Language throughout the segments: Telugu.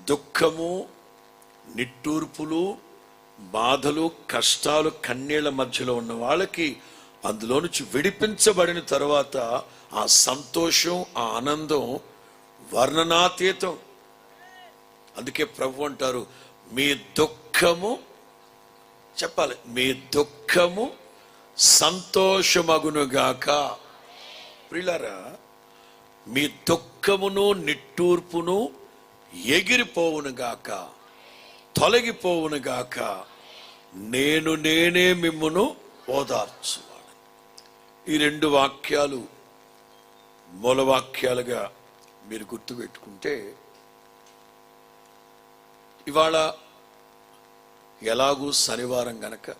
దుఃఖము, నిట్టూర్పులు, బాధలు, కష్టాలు, కన్నీళ్ల మధ్యలో ఉన్న వాళ్ళకి అందులో నుంచి విడిపించబడిన తర్వాత ఆ సంతోషం, ఆ ఆనందం వర్ణనాతీతం. అందుకే ప్రభు అంటారు, మీ దుఃఖము, చెప్పాలి, మీ దుఃఖము సంతోషమగునుగాక. ప్రియులారా, మీ దుఃఖమును నిట్టూర్పును ఎగిరిపోవునుగాక, తొలగిపోవునుగాక, నేనే మిమ్మును ఓదార్చువాడు. ఈ రెండు వాక్యాలు మూలవాక్యాలుగా మీరు గుర్తుపెట్టుకుంటే, ఇవాళ ఎలాగూ శనివారం గనక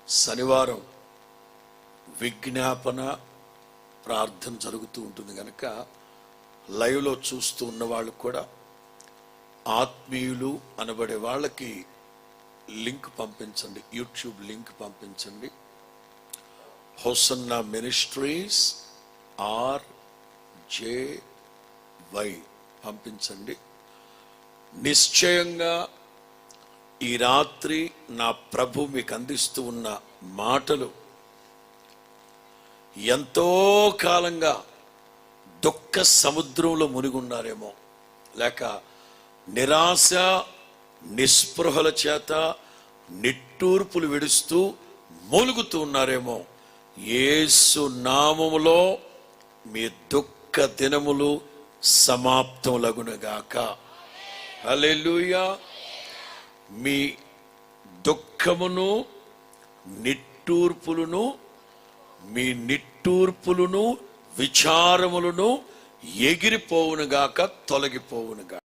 శనివారం విజ్ఞాపన ప్రార్థన జరుగుతూ ఉంటుంది కనుక లైవ్లో చూస్తూ ఉన్న వాళ్ళు కూడా ఆత్మీయులు అనబడే వాళ్ళకి లింక్ పంపించండి, యూట్యూబ్ లింక్ పంపించండి. హోసన్నా మినిస్ట్రీస్ RJY పంపించండి. నిశ్చయంగా ఈ రాత్రి నా ప్రభు మీకు అందిస్తూ ఉన్న మాటలు ఎంతో కాలంగా దుఃఖ సముద్రంలో మునిగున్నారేమో, లేక నిరాశ నిస్పృహల చేత నిట్టూర్పులు విడుస్తూ మూలుగుతూ ఉన్నారేమో. యేసు నామములో మీ దుఃఖ దినములు సమాప్తములగునుగాక. హల్లెలూయా. మీ దుఃఖమును నిట్టూర్పులను, మీ నిట్టూర్పులను విచారములను ఎగిరిపోవునుగాక, తొలగిపోవునుగాక.